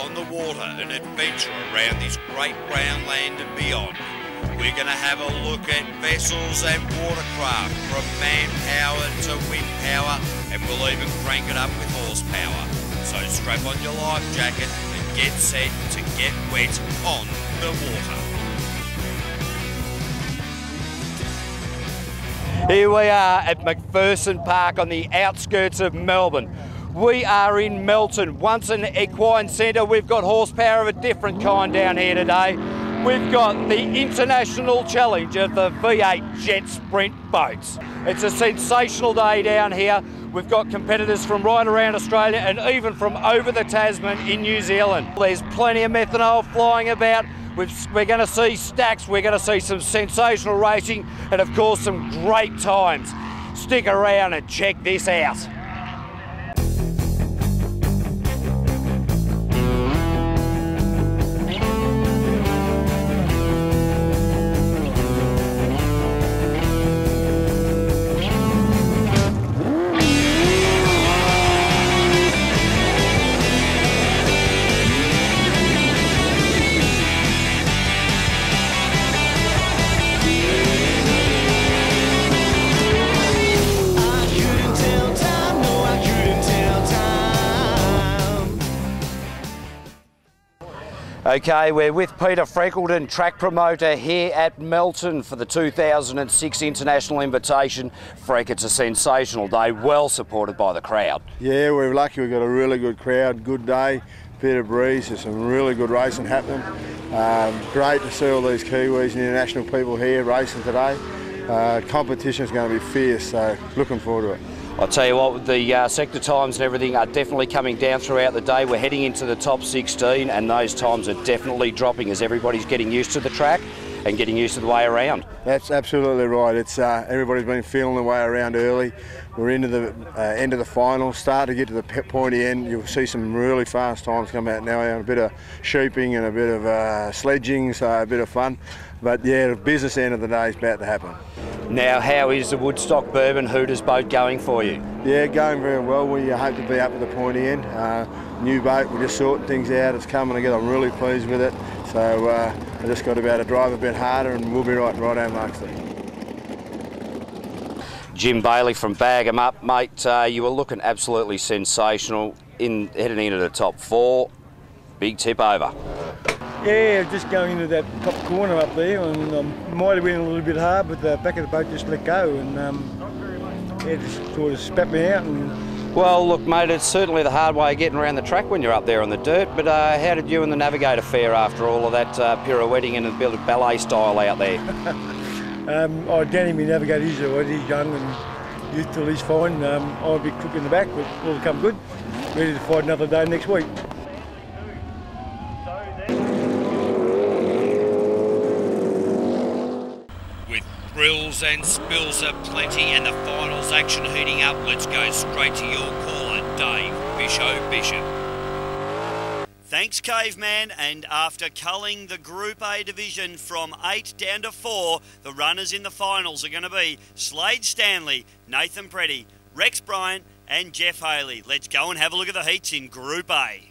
on the water, an adventure around this great brown land and beyond. We're going to have a look at vessels and watercraft, from manpower to wind power, and we'll even crank it up with horsepower. So strap on your life jacket and get set to get wet on the water. Here we are at Mcpherson Park on the outskirts of Melbourne. We are in Melton, once an equine centre. We've got horsepower of a different kind down here today. We've got the international challenge of the V8 Jet Sprint boats. It's a sensational day down here. We've got competitors from right around Australia and even from over the Tasman in New Zealand. There's plenty of methanol flying about. We're going to see stacks, we're going to see some sensational racing, and of course some great times. Stick around and check this out. Okay, we're with Peter Freckleton, track promoter here at Melton for the 2006 International Invitation. Freck, it's a sensational day, well supported by the crowd. Yeah, we're lucky we've got a really good crowd, good day, bit of breeze, there's some really good racing happening. Great to see all these Kiwis and international people here racing today. Competition's going to be fierce, so looking forward to it. I'll tell you what, the sector times and everything are definitely coming down throughout the day. We're heading into the top 16 and those times are definitely dropping as everybody's getting used to the track and getting used to the way around. That's absolutely right. It's everybody's been feeling the way around early. We're into the end of the final, start to get to the pointy end. You'll see some really fast times come out now, a bit of sheeping and a bit of sledging, so a bit of fun. But yeah, the business end of the day is about to happen. Now, how is the Woodstock Bourbon Hooters boat going for you? Yeah, going very well. We hope to be up at the pointy end. New boat, we're just sorting things out. It's coming together. I'm really pleased with it. So I just got to be able to drive a bit harder and we'll be right on marks there. Jim Bailey from Bag 'em Up, mate, you were looking absolutely sensational heading into the top 4. Big tip over. Yeah, just going into that top corner up there, and might have went a little bit hard, but the back of the boat just let go, and yeah, just sort of spat me out. And well, look, mate, it's certainly the hard way of getting around the track when you're up there on the dirt. But how did you and the navigator fare after all of that pirouetting and a bit of ballet style out there? Danny, my navigator, he's young and youthful, he's fine. I'm a bit crook in the back, but all come good. Ready to fight another day next week. Thrills and spills aplenty and the finals action heating up. Let's go straight to your caller, Dave Bishop. Thanks, Caveman. And after culling the Group A division from 8 down to 4, the runners in the finals are going to be Slade Stanley, Nathan Preddy, Rex Bryant and Jeff Haley. Let's go and have a look at the heats in Group A.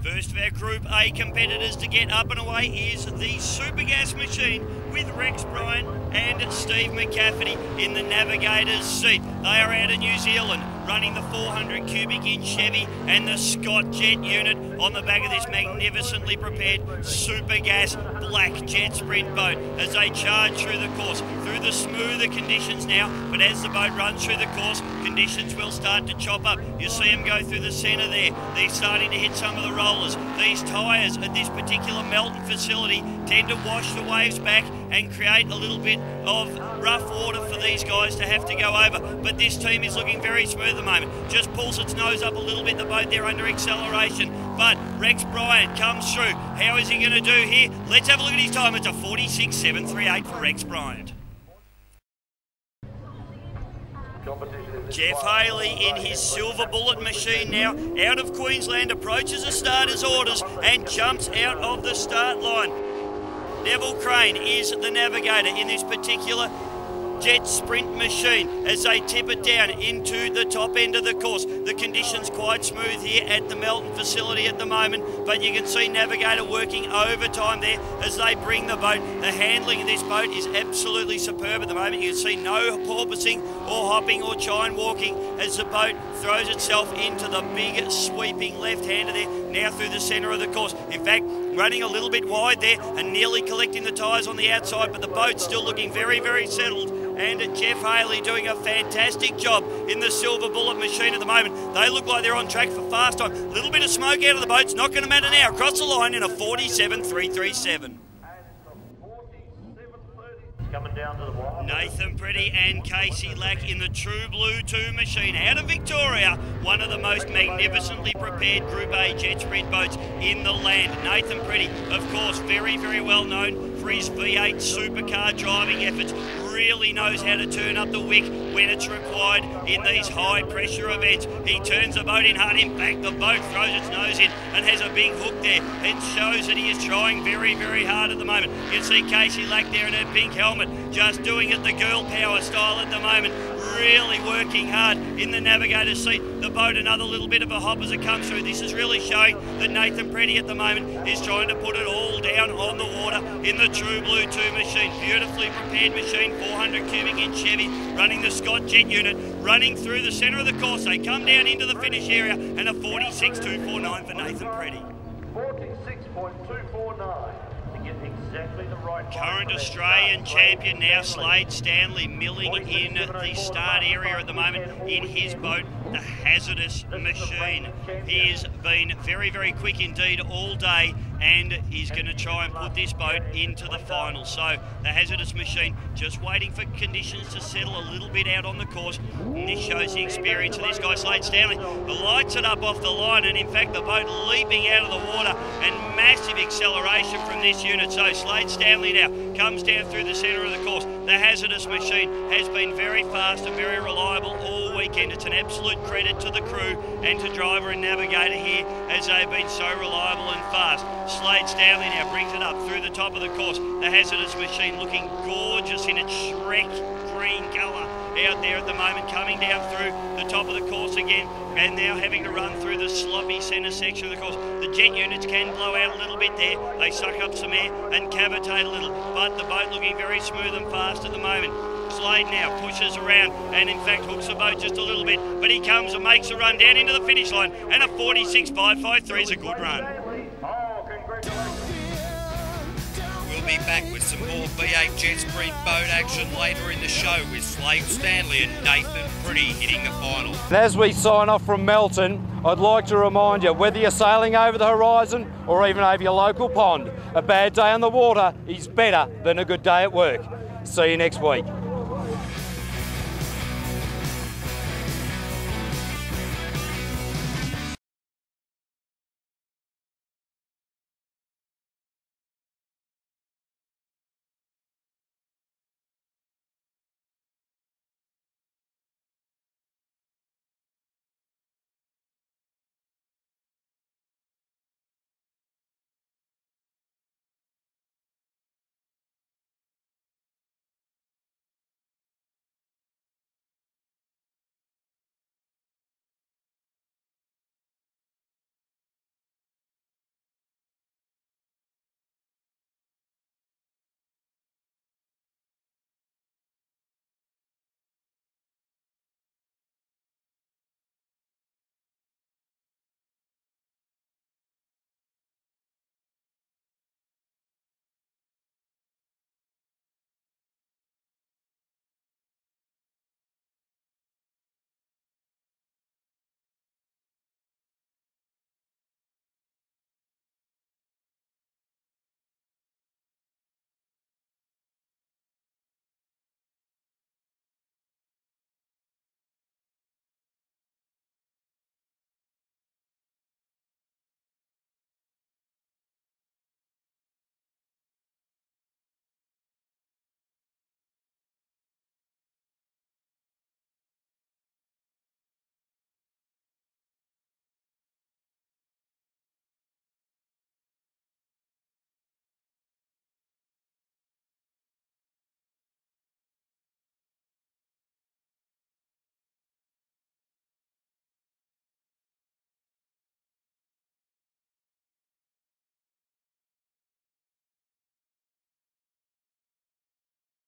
First of our Group A competitors to get up and away is the Super Gas machine with Rex Bryant and Steve McCafferty in the navigator's seat. They are out of New Zealand, running the 400 cubic inch Chevy and the Scott Jet unit on the back of this magnificently prepared Super Gas black jet sprint boat as they charge through the course, through the smoother conditions now, but as the boat runs through the course, conditions will start to chop up. You see them go through the centre there. They're starting to hit some of the rollers. These tyres at this particular Melton facility tend to wash the waves back and create a little bit of rough water for these guys to have to go over. But this team is looking very smooth at the moment. Just pulls its nose up a little bit, the boat there under acceleration. But Rex Bryant comes through. How is he going to do here? Let's have a look at his time. It's a 46.738 for Rex Bryant. Jeff Haley in his Silver Bullet machine now, out of Queensland, approaches the starter's orders and jumps out of the start line. Neville Crane is the navigator in this particular Jet Sprint machine as they tip it down into the top end of the course. The conditions quite smooth here at the Melton facility at the moment, but you can see Navigator working overtime there as they bring the boat. The handling of this boat is absolutely superb at the moment. You can see no porpoising or hopping or chine walking as the boat throws itself into the big sweeping left-hander there, now through the centre of the course. In fact, running a little bit wide there and nearly collecting the tyres on the outside, but the boat's still looking very, very settled. And Jeff Haley doing a fantastic job in the Silver Bullet machine at the moment. They look like they're on track for fast time. A little bit of smoke out of the boat. It's not going to matter now. Across the line in a 47.337. Coming down to the wire. Nathan Pretty and Casey Lack in the True Blue 2 machine out of Victoria, one of the most magnificently prepared Group A jet sprint boats in the land. Nathan Pretty, of course, very, very well known for his V8 supercar driving efforts. Really knows how to turn up the wick when it's required in these high pressure events. He turns the boat in hard. In fact, the boat throws its nose in and has a big hook there. It shows that he is trying very, very hard at the moment. You can see Casey Lack there in her pink helmet, just doing it the girl power style at the moment. Really working hard in the navigator's seat. The boat another little bit of a hop as it comes through. This is really showing that Nathan Pretty at the moment is trying to put it all down on the water in the True Blue 2 machine. Beautifully prepared machine, 400 cubic inch Chevy, running the Scott jet unit, running through the centre of the course. They come down into the finish area and a 46.249 for Nathan Pretty. 46.249. Exactly the right Current Australian champion now, Slade Stanley, milling in the start area at the moment in his boat, the Hazardous Machine. He has been very, very quick indeed all day, and he's going to try and put this boat into the final. So the Hazardous Machine just waiting for conditions to settle a little bit out on the course, and this shows the experience of this guy, Slade Stanley. The lights it up off the line, and in fact the boat leaping out of the water, and massive acceleration from this unit. So Slade Stanley now comes down through the centre of the course. The Hazardous Machine has been very fast and very reliable all weekend. It's an absolute credit to the crew and to driver and navigator here, as they've been so reliable and fast. Slade Stanley now brings it up through the top of the course. The Hazardous Machine looking gorgeous in its Shrek green colour out there at the moment, coming down through the top of the course again, and now having to run through the sloppy centre section of the course. The jet units can blow out a little bit there. They suck up some air and cavitate a little, but the boat looking very smooth and fast at the moment. Slade now pushes around and in fact hooks the boat just a little bit, but he comes and makes a run down into the finish line, and a 46.553 is a good run. We'll be back with some more V8 Jet Sprint boat action later in the show with Slade Stanley and Nathan Pretty hitting the final. And as we sign off from Melton, I'd like to remind you, whether you're sailing over the horizon or even over your local pond, a bad day on the water is better than a good day at work. See you next week.